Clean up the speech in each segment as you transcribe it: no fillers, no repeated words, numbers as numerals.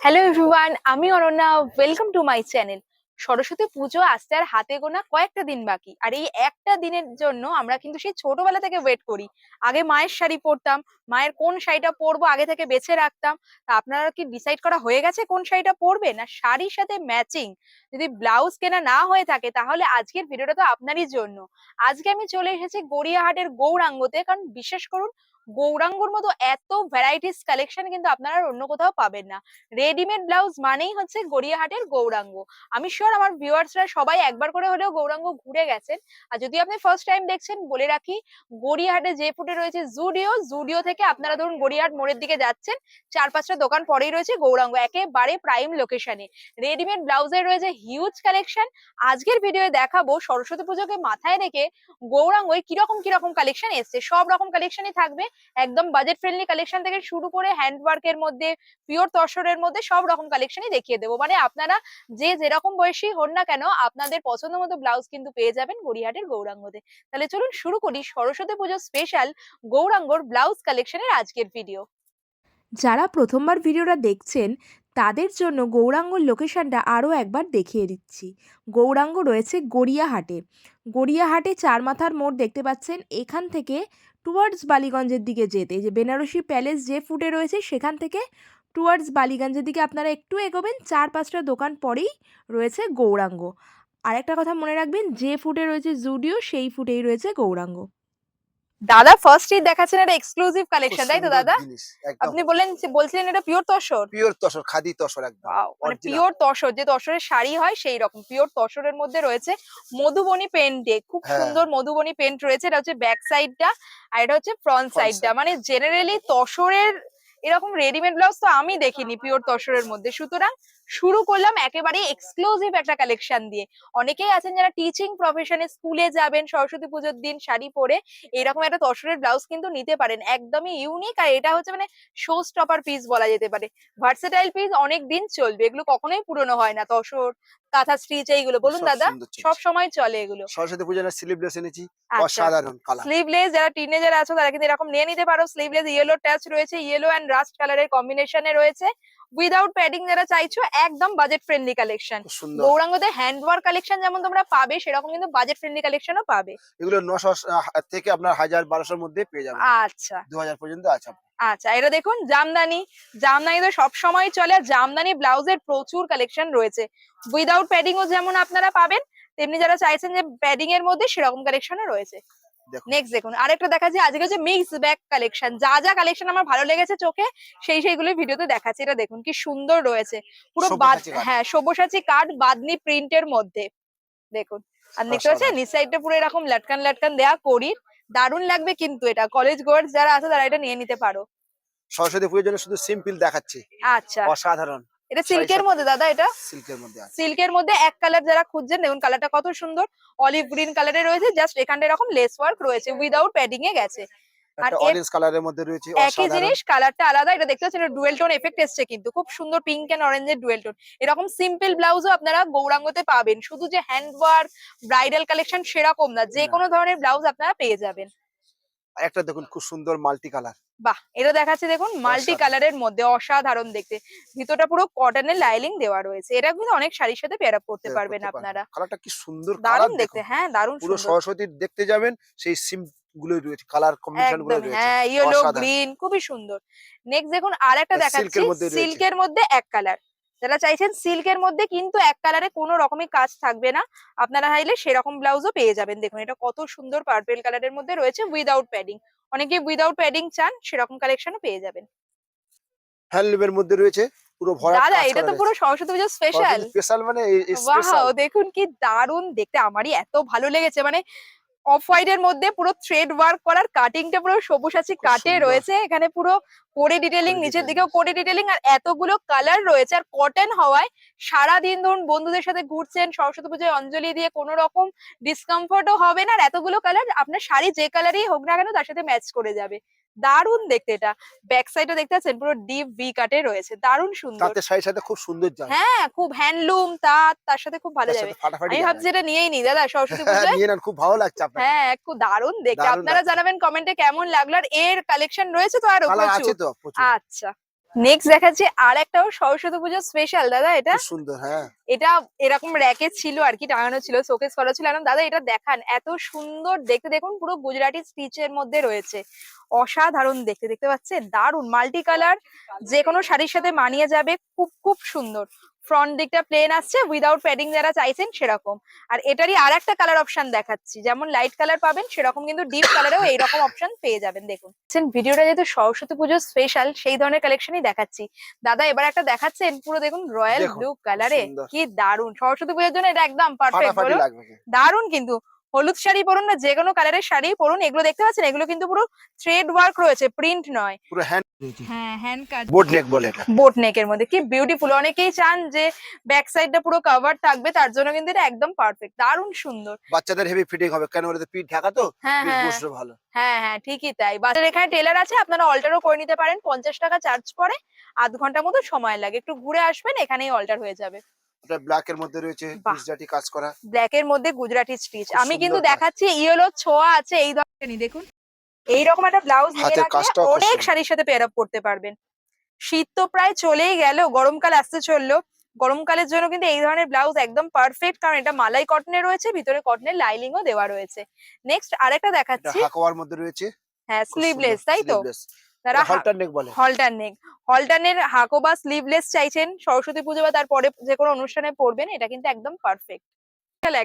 Hello everyone, আমি Ananya. Welcome to my channel. Saraswati পুজো আসতে আর হাতে গোনা কয়েকটা দিন বাকি, আর এই একটা দিনের জন্য আমরা কিন্তু সেই ছোটবেলা থেকে ওয়েট করি। আগে মায়ের শাড়ি পরতাম, মায়ের কোন শাড়িটা পরবো আগে থেকে বেছে রাখতাম। তা আপনারা কি ডিসাইড করা হয়ে গেছে কোন শাড়িটা পরবেন? আর শাড়ির সাথে ম্যাচিং যদি ব্লাউজ কেনা না হয়ে থাকে, তাহলে আজকের ভিডিওটা তো আপনারই জন্য। আজকে আমি চলে এসেছি গড়িয়াহাটের গৌরাঙ্গতে, কারণ বিশ্বাস করুন, গৌরাঙ্গর মতো এত ভ্যারাইটিস কালেকশন কিন্তু আপনারা আর অন্য কোথাও পাবেন না। রেডিমেড ব্লাউজ মানেই হচ্ছে গড়িয়াহাটের গৌরাঙ্গ। আমি শিওর আমার ভিউয়ার্সরা সবাই একবার করে হলেও গৌরাঙ্গ ঘুরে গেছেন। আর যদি আপনি ফার্স্ট টাইম দেখছেন, বলে রাখি, গড়িয়াহাটে যে ফুটে রয়েছে জুডিও, জুডিও থেকে আপনারা ধরুন গড়িয়াহাট মোড়ের দিকে যাচ্ছেন, চার পাঁচটা দোকান পরেই রয়েছে গৌরাঙ্গ, একেবারে প্রাইম লোকেশনে। রেডিমেড ব্লাউজের রয়েছে হিউজ কালেকশন। আজকের ভিডিওয়ে দেখাবো সরস্বতী পুজোকে মাথায় রেখে গৌরাঙ্গয় কিরকম কিরকম কালেকশন এসছে। সব রকম কালেকশনই থাকবে, একদম বাজেট ফ্রেন্ডলি কালেকশন থেকে শুরু করে হ্যান্ডওয়ার্কের মধ্যে, পিওর তসরের মধ্যে সব রকম কালেকশনই দেখিয়ে দেবো। মানে আপনারা যে যেরকম বয়সী হন না কেন, আপনাদের পছন্দ মতো ব্লাউজ কিন্তু পেয়ে যাবেন গড়িয়াহাটের গৌরাঙ্গতে। তাহলে চলুন শুরু করি সরস্বতী পুজো স্পেশাল গৌরাঙ্গর ব্লাউজ কালেকশনের আজকের ভিডিও। যারা প্রথমবার ভিডিওটা দেখছেন তাদের জন্য গৌরাঙ্গর লোকেশনটা আরও একবার দেখিয়ে দিচ্ছি। গৌরাঙ্গ রয়েছে গড়িয়াহাটে। গড়িয়াহাটে চার মাথার মোড় দেখতে পাচ্ছেন। এখান থেকে টুয়ার্ডস বালিগঞ্জের দিকে যেতে, যে বেনারসি প্যালেস যে ফুটে রয়েছে সেখান থেকে টুয়ার্ডস বালিগঞ্জের দিকে আপনারা একটু এগোবেন, চার পাঁচটা দোকান পরেই রয়েছে গৌরাঙ্গ। আর একটা কথা মনে রাখবেন, যে ফুটে রয়েছে জুডিও সেই ফুটেই রয়েছে গৌরাঙ্গ। দাদা ফার্স্টই দেখাচ্ছেন একটা এক্সক্লুসিভ কালেকশন, তাই তো সুন্দর দাদা? জিনিস একদম। আপনি বলছিলেন এটা পিওর তসর। পিওর তসর, খাদি তসর একদম ওয়াও, মানে অরিজিনাল। পিওর তসর, যে তসরের শাড়ি হয় সেই রকম পিওর তসরের মধ্যে রয়েছে মধুবনী পেন্টে, খুব হ্যাঁ, সুন্দর মধুবনী পেন্ট রয়েছে। এটা হচ্ছে ব্যাক সাইডটা, আর এটা হচ্ছে ফ্রন্ট ফ্রন্ট সাইডটা। সাইড। মানে জেনারেলি তসরের এরকম রেডিমেড ব্লাউজ তো আমি দেখিনি পিওর তসরের মধ্যে। সুতরাং শুরু করলাম একেবারে এক্সক্লুসিভ একটা কালেকশন দিয়ে। অনেকেই আছেন যারা টিচিং প্রফেশনে, স্কুলে যাবেন সরস্বতী পুজোর দিন শাড়ি পরে, এরকম একটা তসরের ব্লাউজ কিন্তু নিতে পারেন, একদমই ইউনিক। আর এটা হচ্ছে মানে শো স্টপার পিস বলা যেতে পারে, ভার্সেটাইল পিস, অনেক দিন চলবে, এগুলো কখনোই পুরনো হয় না। তসর, কাঁথা স্টিচ এইগুলো বলুন সব দাদা, সুন্দর সব চলছে। সময় চলে এগুলো। সরস্বতী পুজোর স্লিভলেস এনেছি, আচ্ছা, অসাধারণ কালার। স্লিভলেস যারা টিনেজার আছো তারা কিন্তু এরকম নিয়ে নিতে পারো। স্লিভলেস ইয়েলো টাচ রয়েছে, ইয়েলো এন্ড রাস্ট কালারের কম্বিনেশনে রয়েছে। উইদাউট প্যাডিং যারা চাইছো, একদম বাজেট ফ্রেন্ডলি কালেকশন। খুব সুন্দর। গৌরাঙ্গতে হ্যান্ডওয়ার্ক কালেকশন যেমন তোমরা পাবে, সেরকম কিন্তু বাজেট ফ্রেন্ডলি কালেকশনও পাবে। এগুলো 900 থেকে আপনার 1000-1200-র মধ্যে পেয়ে যাবেন। আচ্ছা 2000 পর্যন্ত আছে আপনার। আচ্ছা, এটা দেখুন জামদানি। জামদানি তো সব সময় চলে, আর জামদানি ব্লাউজের প্রচুর কালেকশন রয়েছে। উইদাউট প্যাডিং ও যেমন আপনারা পাবেন, তেমনি যারা চাইছেন যে প্যাডিং এর মধ্যে, সেরকম কালেকশনও রয়েছে। দেখুন নেক্সট দেখুন, আরেকটা দেখাচ্ছি আজকে হচ্ছে মিক্স ব্যাগ কালেকশন। যা যা কালেকশন আমার ভালো লেগেছে চোখে, সেইগুলো ভিডিওতে দেখাচ্ছি। এটা দেখুন কি সুন্দর রয়েছে, পুরো সব্যসাচী কাজ। হ্যাঁ, সব্যসাচী কাঠ বাদনি প্রিন্টের মধ্যে দেখুন। আর দেখতে পাচ্ছেন অসাধারণ। নিচ সাইডটা পুরো এরকম লাটকান লাটকান দেয়া করির। দারুণ লাগবে কিন্তু, এটা কলেজ গোয়ার্স যারা আছে তারা এটা নিয়ে নিতে পারো। সরস্বতী পুজোর জন্য শুধু সিম্পল দেখাচ্ছি, আচ্ছা, অসাধারণ। এটা শাড়ির সিল্কের সাথে মধ্যে দাদা, এটা সিল্কের মধ্যে আছে। সিল্কের মধ্যে এক কালার যারা খুঁজছেন, দেখুন কালারটা কত সুন্দর, অলিভ গ্রিন কালারে রয়েছে। জাস্ট এখানটা এরকম লেস ওয়ার্ক রয়েছে, উইদাউট প্যাডিং এ গেছে। আর একটা অরেঞ্জ কালারের মধ্যে রয়েছে, একই অসাধারণ। জিনিস, কালারটা আলাদা। এটা দেখতে পাচ্ছেন ডুয়েল টোন এফেক্ট এসছে কিন্তু, খুব সুন্দর পিঙ্ক এন্ড অরেঞ্জের ডুয়েল টোন। এরকম সিম্পল ব্লাউজও আপনারা গৌরাঙ্গতে পাবেন, শুধু যে হ্যান্ডওয়ার্ক ব্রাইডাল কালেকশন সেরকম না, যে না, কোনো ধরনের ব্লাউজ আপনারা পেয়ে যাবেন। একটা দেখুন খুব সুন্দর মাল্টি কালার, বাহ, এটা দেখাচ্ছে দেখুন মাল্টি অসাধারণ। কালারের মধ্যে, অসাধারণ দেখতে। ভিতরটা পুরো কটনের লাইলিং দেওয়া রয়েছে। এটা কিন্তু অনেক শাড়ির সাথে পেয়ার আপ করতে পারবেন করতে পারবেন। আপনারা। কালারটা কি সুন্দর কালার দারুণ দেখতে, দেখুন। হ্যাঁ দারুণ পুরো সুন্দর। সরস্বতীর দেখতে যাবেন, সেই সিম গুলোই রয়েছে, কালার কম্বিনেশন গুলো একদম রয়েছে, হ্যাঁ, ইয়েলো অসাধারণ। গ্রিন, খুবই সুন্দর। নেক্সট দেখুন আর একটা দেখাচ্ছি, সিল্কের মধ্যে রয়েছে। সিল্কের মধ্যে এক কালার। যারা চাইছেন সিল্কের মধ্যে কিন্তু এক কালারে কোনো রকমের কাজ থাকবে না, আপনারা চাইলে সেরকম ব্লাউজও পেয়ে যাবেন। দেখুন এটা কত সুন্দর পার্পেল কালারের মধ্যে রয়েছে, উইদাউট প্যাডিং। অনেকে উইদাউট প্যাডিং চান, সেরকম কালেকশনও পেয়ে যাবেন। হ্যান্ডলুমের মধ্যে রয়েছে, পুরো ভরাট দাদা কাজ এটা করা তো পুরো রয়েছে। সরস্বতী পুজো স্পেশাল। সরস্বতী স্পেশাল মানে ওয়াও, স্পেশাল। দেখুন কি দারুণ দেখতে, আমারই এত ভালো লেগেছে। মানে অফ হোয়াইট এর মধ্যে পুরো থ্রেড ওয়ার্ক করার, কাটিংটা পুরো সবুজাচি খুব কাটে সুন্দর রয়েছে, এখানে পুরো কোডে ডিটেইলিং, করে নিচের ডিজাইন। দিকেও কোডে ডিটেইলিং, আর এতগুলো কালার রয়েছে। আর কটন হওয়ায় সারা দিন ধরুন বন্ধুদের সাথে ঘুরছেন, সরস্বতী পুজোয় অঞ্জলি দিয়ে কোনো রকম ডিসকমফোর্টও হবে না। আর এতগুলো কালার আপনার শাড়ি যে কালারই হোক না কেন তার সাথে ম্যাচ করে যাবে। দারুণ দেখতে এটা। ব্যাক সাইডে দেখতে পাচ্ছেন পুরো ডিপ ভি কাটে রয়েছে, দারুণ সুন্দর। তাঁতের শাড়ির সাথে খুব সুন্দর যায়। হ্যাঁ, খুব হ্যান্ডলুম তার সাথে খুব ভালো তার যাবে। সাথে ফাটাফাটি আমি যাবে ভাবছি একদম। এটা নিয়েই নি দাদা সরস্বতী হ্যাঁ, পুজোয়। নিয়ে নেন, খুব ভালো লাগছে আপনাকে। হ্যাঁ, খুব দারুণ দেখতে। দারুণ আপনারা লাগছে। জানাবেন কমেন্টে কেমন লাগলো। আর এর কালেকশন রয়েছে তো আরো কালার প্রচুর। আছে তো প্রচুর। আচ্ছা, নেক্সট দেখাচ্ছি আর একটাও সরস্বতী পুজোর স্পেশাল দাদা। এটা খুব সুন্দর, হ্যাঁ। এটা এরকম র্যাকে ছিল আর কি, টাঙানো ছিল, শোকেস করা ছিল। এখন দাদা এটা দেখান, এত সুন্দর দেখতে, দেখুন পুরো গুজরাটি স্টিচের মধ্যে রয়েছে, অসাধারণ দেখতে। দেখতে পাচ্ছেন, দারুন মাল্টি কালার, যে কোনো শাড়ির সাথে মানিয়ে যাবে, খুব খুব সুন্দর। ফ্রন্ট দিকটা প্লেন আসছে, উইদাউট প্যাডিং যারা চাইছেন সেরকম। আর এটারই আর একটা কালার অপশন দেখাচ্ছি, যেমন লাইট কালার পাবেন সেরকম কিন্তু ডিপ কালারেও এইরকম অপশন পেয়ে যাবেন। দেখুন ভিডিওটা যেহেতু সরস্বতী পুজোর স্পেশাল, সেই ধরনের কালেকশনই দেখাচ্ছি। দাদা এবার একটা দেখাচ্ছেন পুরো দেখুন রয়্যাল দেখুন, ব্লু খুব কালারে, সুন্দর। কি দারুন। সরস্বতী পুজোর জন্য এটা একদম পারফেক্ট, ফাটাফাটি বলো। লাগবে কি? দারুন কিন্তু। হলুদ শাড়ি পরুন না, যে কোনো কালারের শাড়ি পরুন, এগুলো দেখতে পাচ্ছেন, এগুলো কিন্তু পুরো থ্রেড ওয়ার্ক রয়েছে, প্রিন্ট নয়। পুরো হ্যান্ড হ্যাঁ, হ্যান্ড কাজ, বোট নেক বলে এটা। বোট নেকের মধ্যে, কি বিউটিফুল। অনেকেই চান যে ব্যাক সাইডটা পুরো কভার থাকবে, তার জন্য কিন্তু এটা একদম পারফেক্ট, দারুন সুন্দর। বাচ্চাদের হেভি ফিটিং হবে, কেন ওদের পিঠ ঢাকা তো, হ্যাঁ পিঠ হ্যাঁ বসবে ভালো। হ্যাঁ হ্যাঁ, ঠিকই তাই। বাচ্চাদের এখানে টেলার আছে, আপনারা অল্টারও করে নিতে পারেন, 50 টাকা চার্জ পড়ে, আধ ঘন্টার মতো সময় লাগে, একটু ঘুরে আসবেন, এখানেই অল্টার হয়ে যাবে। এটা ব্ল্যাক এর মধ্যে রয়েছে, বাহ, গুজরাটি কাজ করা, ব্ল্যাক এর মধ্যে গুজরাটি স্টিচ। খুব আমি কিন্তু সুন্দর কাজ। দেখাচ্ছি ইয়েলো ছোঁয়া আছে এই ধরনের, দেখুন এইরকম একটা ব্লাউজ নিয়ে হাতের রাখলে কাজটাও খুব অনেক সুন্দর। শাড়ির সাথে পেয়ার আপ করতে পারবেন। শীত তো প্রায় চলেই গেল, গরমকাল আসতে চললো। গরমকালের জন্য কিন্তু এই ধরনের ব্লাউজ একদম পারফেক্ট, কারণ এটা মালাই কটনের রয়েছে, ভিতরে কটনের লাইনিংও দেওয়া রয়েছে। নেক্সট আরেকটা এটা দেখাচ্ছি। হাকোয়ার মধ্যে রয়েছে, হ্যাঁ, খুব সুন্দর স্লিভলেস, তাই তো। স্লিভলেস। তারা এটা হলটার নেক বলে। হলটার নেক, হলটানের হাকো বা স্লিভলেস চাইছেন সরস্বতী পুজো বা তারপরে যে কোনো অনুষ্ঠানে পরবেন, এটা কিন্তু একদম পারফেক্ট।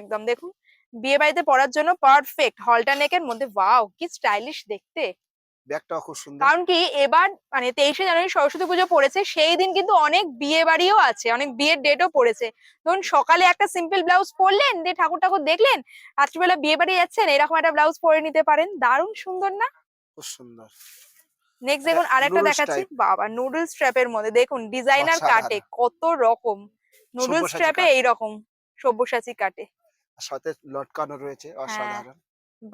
একদম দেখুন, বিয়ে বাড়িতে পরার জন্য পারফেক্ট, হলটার নেকের মধ্যে। ওয়াও, কি স্টাইলিশ দেখতে। ব্যাগটাও খুব সুন্দর। কারণ কি এবার মানে 23শে জানুয়ারি সরস্বতী পুজো পড়েছে, সেই দিন কিন্তু অনেক বিয়ে বাড়িও আছে, অনেক বিয়ের ডেটও পড়েছে। ধরুন সকালে একটা সিম্পল ব্লাউজ পরলেন, দিয়ে ঠাকুর ঠাকুর দেখলেন, রাত্রিবেলা বিয়ে বাড়ি যাচ্ছেন, এরকম একটা ব্লাউজ পরে নিতে পারেন, দারুণ সুন্দর না। খুব সুন্দর। নেক্সট এটা দেখুন আরেকটা নুডলস দেখাচ্ছি, টাইপ, বাবা নুডল স্ট্র্যাপের মধ্যে দেখুন, ডিজাইনার কাটে অসাধারণ। কত রকম, নুডল সব্যসাচী স্ট্র্যাপে কাট, এইরকম সব্যসাচী কাটে। আর সাথে লটকানো রয়েছে, হ্যাঁ, অসাধারণ।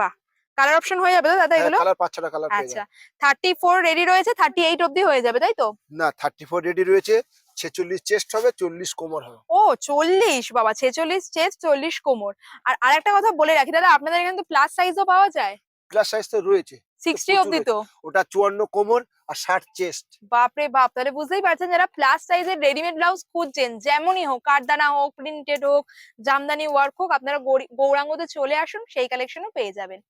বাহ, কালার অপশন হয়ে যাবে তো দাদা হ্যাঁ, এগুলো? কালার 5-6টা কালার পেয়ে আচ্ছা, যাবেন। 34 রেডি রয়েছে, 38 অব্দি হয়ে যাবে, তাই তো? না, 34 রেডি রয়েছে, 46 চেস্ট হবে, 40 কোমর হবে। ও 40, বাবা 46 চেস্ট, 40 কোমর। আর আরেকটা কথা বলে রাখি দাদা, আপনাদের এখানে তো প্লাস সাইজও পাওয়া যায়, প্লাস সাইজ তো রয়েছে, তো 60 প্রচুর অব্দি রয়েছে। তো। ওটা 54 কোমর আর 60 চেস্ট। বাপরে বাপ, তাহলে বুঝতেই পারছেন, যারা প্লাস সাইজের রেডিমেড ব্লাউজ খুঁজছেন, যেমনই হোক, কাঠদানা হোক, প্রিন্টেড হোক, জামদানি ওয়ার্ক হোক, আপনারা গৌরাঙ্গতে চলে আসুন, সেই কালেকশনও পেয়ে যাবেন।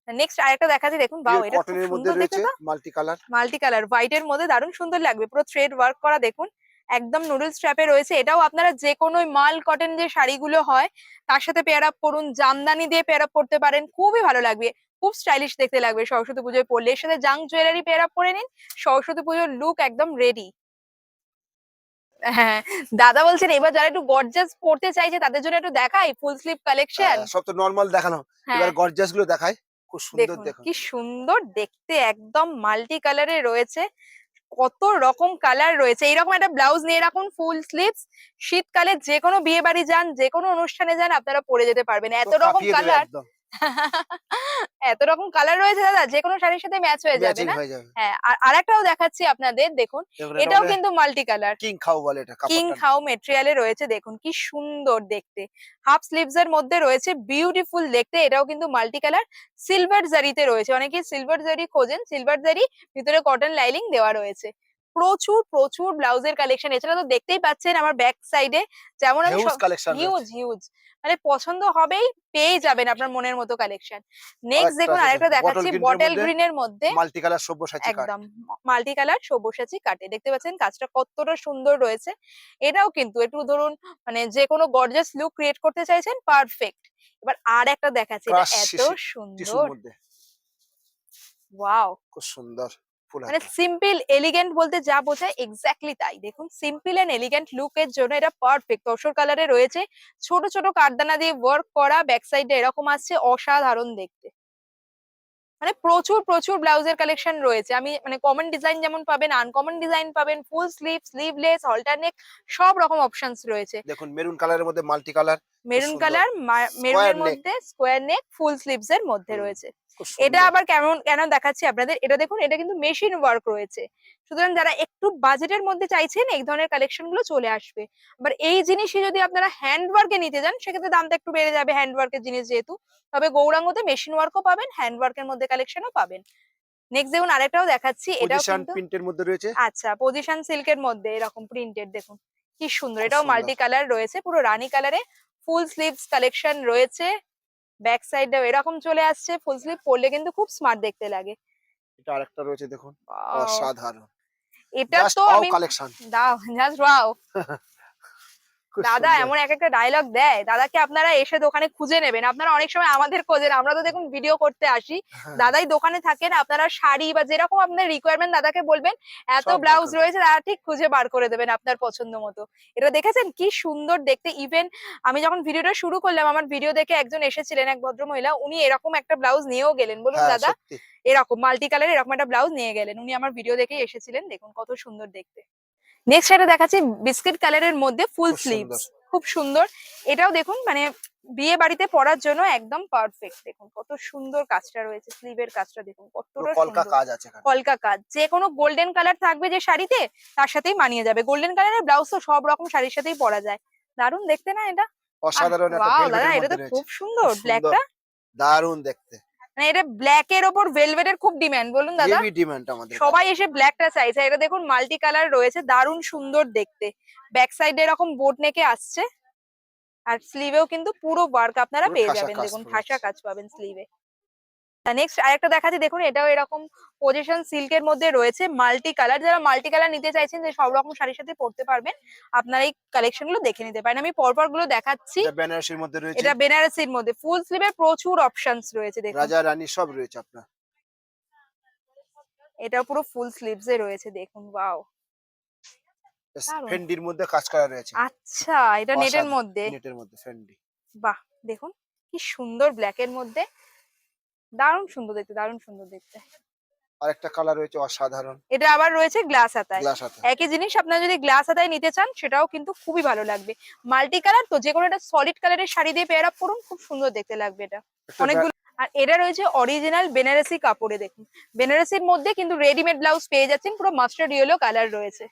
নেক্সট আরেকটা দেখাচ্ছি, দেখুন বাও, পিওর এটা খুব কটনের মধ্যে সুন্দর দেখতে রয়েছে, তো। Multi colour. Multi colour white এর মধ্যে দারুণ সুন্দর লাগবে, পুরো থ্রেড ওয়ার্ক করা, দেখুন একদম নুডল স্ট্র্যাপে রয়েছে। এটাও আপনারা যে কোনো মাল কটন যে শাড়িগুলো হয় তার সাথে পেয়ার আপ করুন, জামদানি দিয়ে পেয়ার আপ করতে পারেন, খুবই ভালো লাগবে, খুব স্টাইলিশ দেখতে লাগবে সরস্বতী পুজোয় পরলে। এর সাথে জাং জুয়েলারি পেয়ার আপ করে নিন, সরস্বতী পুজোর লুক একদম রেডি। হ্যাঁ, দাদা বলছেন এবার যারা একটু গর্জাস পড়তে চাইছে তাদের জন্য একটু দেখাই ফুল স্লিভ কালেকশন। সব তো নরমাল দেখানো, হ্যাঁ, এবার গর্জিয়াস গুলো দেখায়, খুব সুন্দর দেখুন দেখুন। কি সুন্দর দেখতে, একদম মাল্টি কালারে রয়েছে, কত রকম কালার রয়েছে। এইরকম একটা ব্লাউজ নিয়ে রাখুন, ফুল স্লিভস, শীতকালে যে কোনো বিয়ে বাড়ি যান, যে কোনো অনুষ্ঠানে যান, আপনারা পরে যেতে পারবেন, তো এত রকম কাঁপিয়ে দেবে কালার। একদম, এত রকম কালার রয়েছে দাদা, যে কোনো শাড়ির সাথে ম্যাচ হয়ে যাবে ম্যাচিং না। হয়ে যাবে। হ্যাঁ, আর আরেকটাও দেখাচ্ছি আপনাদের, দেখুন এবার এটা এটাও বলে কিন্তু মাল্টি কালার, কিং খাও বলে, এটা কিং কাপড়টা। খাও মেটেরিয়ালে রয়েছে, দেখুন কি সুন্দর দেখতে, হাফ স্লিভস এর মধ্যে রয়েছে, বিউটিফুল দেখতে। এটাও কিন্তু মাল্টি কালার, সিলভার জারিতে রয়েছে, অনেকে সিলভার জারি খোঁজেন, সিলভার জারি, ভিতরে কটন লাইনিং দেওয়া রয়েছে। প্রচুর প্রচুর ব্লাউজের কালেকশন। এছাড়া তো দেখতেই পাচ্ছেন আমার ব্যাক সাইডে, যেমন আমি হিউজ কালেকশন হিউজ রয়েছে। হিউজ, মানে পছন্দ হবেই, পেয়ে যাবেন আপনার মনের মতো কালেকশন। নেক্সট আরেকটা দেখুন আছে আরেকটা বটল দেখাচ্ছি, গ্রিনের বটেল মধ্যে, গ্রিনের মধ্যে, মাল্টি কালার সব্যসাচী কাট। একদম মাল্টি কালার সব্যসাচী কাটে, দেখতে পাচ্ছেন কাজটা কতটা সুন্দর রয়েছে। এটাও কিন্তু একটু ধরুন মানে যে কোনো গর্জাস লুক ক্রিয়েট করতে চাইছেন, পারফেক্ট। এবার আর একটা দেখাচ্ছি, এটা ক্রাশ এত টিস্যুর সুন্দর, মধ্যে, ওয়াও। খুব সুন্দর ফুল মানে হাতা। সিম্পল এলিগেন্ট বলতে যা বোঝায় এক্স্যাক্টলি তাই। দেখুন সিম্পল এন্ড এলিগেন্ট লুকের জন্য এটা পারফেক্ট। তসর কালারে রয়েছে, ছোট ছোট কাঠদানা দিয়ে ওয়ার্ক করা, ব্যাক সাইডে এরকম আসছে, অসাধারণ দেখতে। মানে প্রচুর প্রচুর ব্লাউজের কালেকশন রয়েছে। আমি মানে কমন ডিজাইন যেমন পাবেন, আনকমন ডিজাইন পাবেন, ফুল স্লিভ, স্লিভলেস, অল্টারনেক, সব রকম অপশনস রয়েছে। দেখুন মেরুন কালারের মধ্যে মাল্টি কালার, খুব মেরুন সুন্দর। কালার, স্কোয়ার মেরুনের নেক, মধ্যে স্কোয়ার নেক, ফুল স্লিভস এর মধ্যে রয়েছে। খুব এটা সুন্দর। আবার কেমন কেন দেখাচ্ছি আপনাদের, এটা দেখুন, এটা কিন্তু মেশিন ওয়ার্ক রয়েছে, সুতরাং যারা একটু বাজেটের মধ্যে চাইছেন এই ধরনের কালেকশন গুলো চলে আসবে। আবার এই জিনিসই যদি আপনারা হ্যান্ড ওয়ার্কে নিতে যান, সেক্ষেত্রে দামটা একটু বেড়ে যাবে, হ্যান্ড ওয়ার্কের জিনিস যেহেতু। তবে গৌরাঙ্গতে মেশিন ওয়ার্কও পাবেন, হ্যান্ড ওয়ার্কের মধ্যে কালেকশনও পাবেন। নেক্সট দেখুন আরেকটাও দেখাচ্ছি, এটাও পজিশন কিন্তু প্রিন্টের মধ্যে রয়েছে, আচ্ছা পজিশন সিল্কের মধ্যে এরকম প্রিন্টেড দেখুন কি সুন্দর, খুব এটাও সুন্দর। মাল্টি কালার রয়েছে, পুরো রানী কালারে ফুল স্লিভস কালেকশন রয়েছে। ব্যাক সাইডেও এরকম চলে আসছে, ফুল স্লিভ পরলে কিন্তু খুব স্মার্ট দেখতে লাগে। এটা আরেকটা রয়েছে দেখুন, Wow! অসাধারণ, এটা জাস্ট তো ওয়াও আমি কালেকশন। দাও জাস্ট ওয়াও। খুব দাদা সুন্দর। এমন এক একটা ডায়লগ দেয়, দাদাকে আপনারা এসে দোকানে খুঁজে নেবেন। আপনারা অনেক সময় আমাদের খোঁজেন, আমরা তো দেখুন ভিডিও করতে আসি, হ্যাঁ, দাদাই দোকানে থাকেন। আপনারা শাড়ি বা যেরকম আপনার রিকোয়ারমেন্ট দাদাকে বলবেন, এত সব বার ব্লাউজ করে দেব। রয়েছে, দাদা ঠিক খুঁজে বার করে দেবেন আপনার পছন্দ মতো। এটা দেখেছেন কি সুন্দর দেখতে। ইভেন আমি যখন ভিডিওটা শুরু করলাম, আমার ভিডিও দেখে একজন এসেছিলেন, এক ভদ্রমহিলা, উনি এরকম একটা ব্লাউজ নিয়েও গেলেন। বলুন হ্যাঁ দাদা, সত্যি, এরকম মাল্টি কালার এরকম একটা ব্লাউজ নিয়ে গেলেন, উনি আমার ভিডিও দেখেই এসেছিলেন। দেখুন কত সুন্দর দেখতে। নেক্সট এটা দেখাচ্ছি বিস্কিট কালারের মধ্যে ফুল খুব স্লিভস, সুন্দর। খুব সুন্দর। এটাও দেখুন মানে বিয়ে বাড়িতে পরার জন্য একদম পারফেক্ট। দেখুন কত সুন্দর কাজটা রয়েছে, স্লিভের কাজটা দেখুন পুরো কতটা কলকা সুন্দর। কাজ আছে এখানে। কলকা কাজ, যে কোনো গোল্ডেন কালার থাকবে যে শাড়িতে, তার সাথেই মানিয়ে যাবে। গোল্ডেন কালারের ব্লাউজ তো সব রকম শাড়ির সাথেই পরা যায়। দারুণ দেখতে না এটা? আহ অসাধারণ একটা ওয়াও দাদা, ভেলভেটের এটা মধ্যে তো রয়েছে, খুব সুন্দর খুব সুন্দর, ব্ল্যাকটা। দারুণ দেখতে। মানে এটা ব্ল্যাক এর ওপর ভেলভেটের খুব ডিমান্ড, বলুন দাদা। হেভি ডিমান্ড আমাদের সবাই কাছে। এসে ব্ল্যাকটা চাইছে। এটা দেখুন মাল্টি কালার রয়েছে, দারুণ সুন্দর দেখতে। ব্যাক সাইডে এরকম বোট নেকে আসছে, আর স্লিভেও কিন্তু পুরো ওয়ার্ক আপনারা পুরো পেয়ে ঠাসা যাবেন। কাজ দেখুন ঠাসা রয়েছে। কাজ পাবেন স্লিভে। নেক্সট আরেকটা দেখাচ্ছি, দেখুন এটাও এরকম পজিশন সিল্কের মধ্যে রয়েছে, মাল্টি কালার। যারা মাল্টি কালার নিতে চাইছেন যে সব রকম শাড়ির সাথে পরতে পারবেন, আপনারা এই কালেকশন গুলো দেখে নিতে পারেন। আমি পরপর গুলো দেখাচ্ছি। এটা বেনারসির মধ্যে রয়েছে, এটা বেনারসির মধ্যে ফুল স্লিভে প্রচুর অপশনস রয়েছে দেখুন। রাজা রানী সব রয়েছে আপনার। এটা পুরো ফুল স্লিভস এ রয়েছে দেখুন, ওয়াও দারুন। ফেন্ডির মধ্যে কাজ করা রয়েছে, আচ্ছা এটা নেটের অসাধারণ, মধ্যে, নেটের মধ্যে ফেন্ডি। বাহ দেখুন কি সুন্দর ব্ল্যাক এর মধ্যে, দারুণ সুন্দর দেখতে, দারুণ সুন্দর দেখতে। আরেকটা কালার রয়েছে অসাধারণ, এটা আবার রয়েছে গ্লাস হাতায়। গ্লাস হাতা। একই জিনিস আপনারা যদি গ্লাস হাতায় নিতে চান, সেটাও কিন্তু খুবই ভালো লাগবে। মাল্টি কালার তো, যে কোনো একটা সলিড কালারের শাড়ি দিয়ে পেয়ার আপ করুন, খুব সুন্দর দেখতে লাগবে এটা। একটা অনেকগুলো। আর এটা রয়েছে অরিজিনাল বেনারসি কাপড়ে দেখুন, বেনারসির মধ্যে কিন্তু রেডিমেড ব্লাউজ পেয়ে যাচ্ছেন, পুরো মাস্টার্ড ইয়েলো কালার রয়েছে।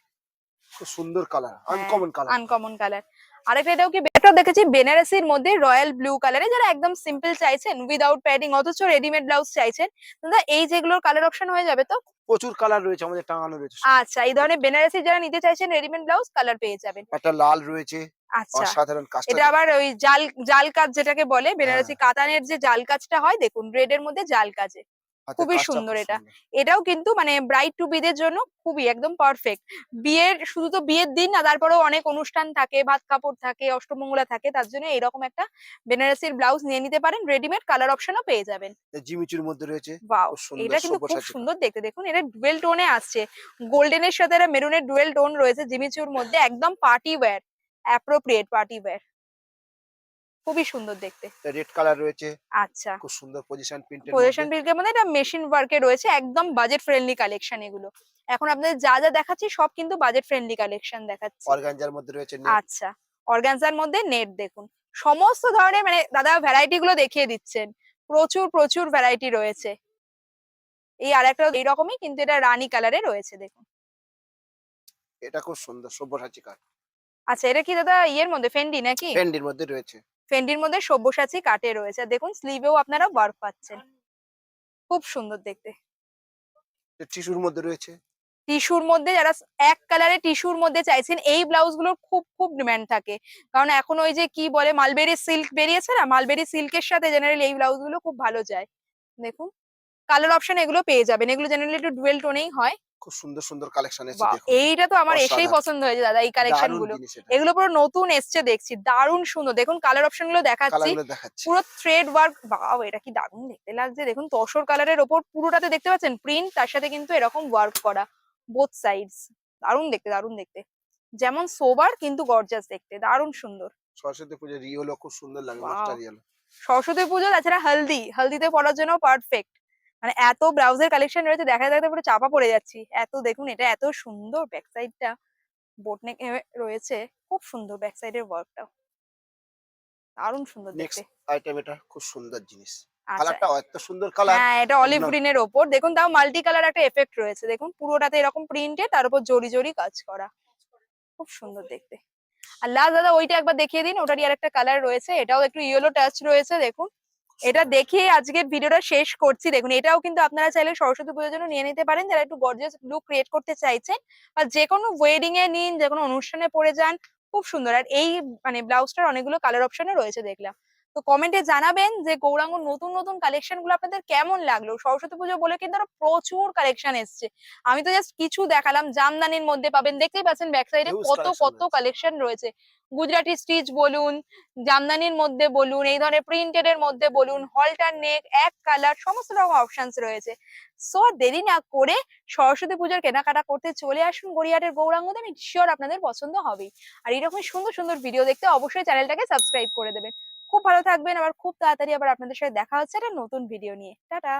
খুব সুন্দর কালার, হ্যাঁ আনকমন কালার। Uncommon colour. আরেকটা এটাও কি এটাও দেখেছি বেনারসির মধ্যে রয়্যাল ব্লু কালারে, যারা একদম সিম্পল চাইছেন উইদাউট প্যাডিং, অথচ রেডিমেড ব্লাউজ চাইছেন, দাদা এই যেগুলোর কালার অপশন হয়ে যাবে তো। প্রচুর কালার রয়েছে আমাদের, টাঙানো রয়েছে। আচ্ছা এই ধরনের বেনারসি যারা নিতে চাইছেন রেডিমেড ব্লাউজ, কালার পেয়ে যাবেন। একটা লাল রয়েছে, আচ্ছা অসাধারণ কাজটা এটা দেখুন। আবার ওই জাল জাল কাজ যেটাকে বলে, হ্যাঁ, বেনারসি কাতানের যে জাল কাজটা হয়, দেখুন রেড এর মধ্যে জাল কাজে, হাতের খুবই কাজটা সুন্দর খুব এটা। সুন্দর। এটাও কিন্তু মানে ব্রাইড টু বিদের জন্য খুবই একদম পারফেক্ট। বিয়ের শুধু তো বিয়ের দিন না, তারপরেও অনেক অনুষ্ঠান থাকে, ভাত কাপড় থাকে, অষ্টমঙ্গলা থাকে, তার জন্য এরকম একটা বেনারসির ব্লাউজ নিয়ে নিতে পারেন। রেডিমেড কালার অপশনও পেয়ে যাবেন। জিমিচুর মধ্যে রয়েছে, ওয়াও খুব সুন্দর এটা কিন্তু খুব সব্যসাচী কাজ। সুন্দর দেখতে। দেখুন এটা ডুয়েল টোনে আসছে, গোল্ডেনের সাথে এটা মেরুনের ডুয়েল টোন রয়েছে জিমিচুর মধ্যে, একদম party wear, appropriate party wear, খুবই সুন্দর দেখতে। রেড কালার রয়েছে, আচ্ছা খুব সুন্দর পজিশন প্রিন্টের মধ্যে। পজিশন বিল্কের মধ্যে এটা মেশিন ওয়ার্কে রয়েছে, একদম বাজেট ফ্রেন্ডলি কালেকশন এগুলো। এখন আপনাদের যা যা দেখাচ্ছি সব কিন্তু বাজেট ফ্রেন্ডলি কালেকশন দেখাচ্ছি। অর্গানজার মধ্যে রয়েছে নেট। আচ্ছা অর্গানজার মধ্যে নেট দেখুন, সমস্ত ধরনের মানে দাদা ভ্যারাইটি গুলো দেখিয়ে দিচ্ছেন, প্রচুর প্রচুর ভ্যারাইটি রয়েছে। এই আরেকটা এইরকমই, কিন্তু এটা রানী কালারে রয়েছে দেখুন। এটা খুব সুন্দর সব্যসাচী কাজ, আচ্ছা এটা কি দাদা ইয়ের মধ্যে ফেন্ডি নাকি? ফেন্ডির মধ্যে রয়েছে। ফেন্ডির মধ্যে সব্যসাচী কাটে রয়েছে, আর দেখুন স্লিভেও আপনারা ওয়ার্ক পাচ্ছেন, খুব সুন্দর দেখতে। টিস্যুর মধ্যে রয়েছে, টিস্যুর মধ্যে যারা এক কালারে টিস্যুর মধ্যে চাইছেন, এই ব্লাউজ গুলোর খুব খুব ডিমান্ড থাকে। কারণ এখন ওই যে কি বলে মালবেরি সিল্ক বেরিয়েছে না, মালবেরি সিল্কের সাথে জেনারেলি এই ব্লাউজ গুলো খুব ভালো যায়। দেখুন কালার অপশন এগুলো পেয়ে যাবেন, এগুলো জেনারেলি একটু ডুয়েল টোনেই হয়। খুব সুন্দর সুন্দর কালেকশন এসেছে বাহ দেখুন। এইটা তো আমার এসেই অসাধারণ, পছন্দ হয়েছে দাদা, এই কালেকশন দারুণ গুলো। জিনিস এটা। এগুলো পুরো নতুন এসছে দেখছি, দারুণ সুন্দর। দেখুন কালার অপশন গুলো দেখাচ্ছি, কালারগুলো দেখাচ্ছি। পুরো থ্রেড ওয়ার্ক, বাও এটা কি দারুণ দেখতে লাগছে। দেখুন তসর কালারের ওপর পুরোটাতে দেখতে পাচ্ছেন প্রিন্ট, তার সাথে কিন্তু এরকম ওয়ার্ক করা বোথ সাইডস, দারুণ দেখতে, দারুণ দেখতে। যেমন সোবার কিন্তু গর্জাস দেখতে, দারুণ সুন্দর। সরস্বতী পুজোর ইয়েলো খুব সুন্দর লাগে, Wow! Master yellow. সরস্বতী পুজো, তাছাড়া হলদিতে পরার জন্য পারফেক্ট। মানে এত ব্লাউজের কালেকশন রয়েছে, দেখা দেখতে পুরো চাপা পড়ে যাচ্ছি। এত দেখুন এটা এত সুন্দর, ব্যাক সাইডটা বোটনেক রয়েছে, খুব সুন্দর ব্যাক সাইডের ওয়ার্কটাও, দারুণ সুন্দর দেখতে। নেক্সট আইটেম, এটা খুব সুন্দর জিনিস, আচ্ছা কালারটা এত সুন্দর কালার। হ্যাঁ এটা অলিভ গ্রিনের ওপর দেখুন, তাও মাল্টি কালার একটা এফেক্ট রয়েছে। দেখুন পুরোটাতে এরকম প্রিন্টেড, তার উপর জরি জরি কাজ করা, খুব সুন্দর দেখতে। আর লাস্ট দাদা ওইটা একবার দেখিয়ে দিন, ওটারই আরেকটা কালার রয়েছে, এটাও একটু ইয়েলো টাচ রয়েছে দেখুন, এটা দেখে আজকে ভিডিওটা শেষ করছি। দেখুন এটাও কিন্তু আপনারা চাইলে সরস্বতী পুজোর জন্য নিয়ে নিতে পারেন, যারা একটু গর্জিয়াস লুক ক্রিয়েট করতে চাইছেন, বা যে কোনো ওয়েডিং এ নিন, যে কোনো অনুষ্ঠানে পরে যান, খুব সুন্দর। আর এই মানে ব্লাউজটার অনেকগুলো কালার অপশনও রয়েছে দেখলাম। তো কমেন্টে জানাবেন যে গৌরাঙ্গর নতুন নতুন কালেকশন গুলো আপনাদের কেমন লাগলো। সরস্বতী পুজো বলে কিন্তু আরো প্রচুর কালেকশন এসছে। আমি তো জাস্ট কিছু দেখালাম। জামদানির মধ্যে পাবেন, দেখতেই পাচ্ছেন ব্যাক সাইডে হিউজ কত কালেকশন কত রয়েছে। কালেকশন রয়েছে। গুজরাটি স্টিচ বলুন, জামদানির মধ্যে বলুন, এই ধরনের প্রিন্টেড এর মধ্যে বলুন, হলটার নেক, এক কালার, সমস্ত রকম অপশনস রয়েছে। সো দেরি না করে সরস্বতী পুজোর কেনাকাটা করতে চলে আসুন গড়িয়াহাটের গৌরাঙ্গতে। আমি শিওর আপনাদের পছন্দ হবেই। আর এরকম সুন্দর সুন্দর ভিডিও দেখতে অবশ্যই চ্যানেলটাকে সাবস্ক্রাইব করে দেবেন। খুব ভালো থাকবেন, আবার খুব তাড়াতাড়ি আবার আপনাদের সাথে দেখা হচ্ছে একটা নতুন ভিডিও নিয়ে। টাটা।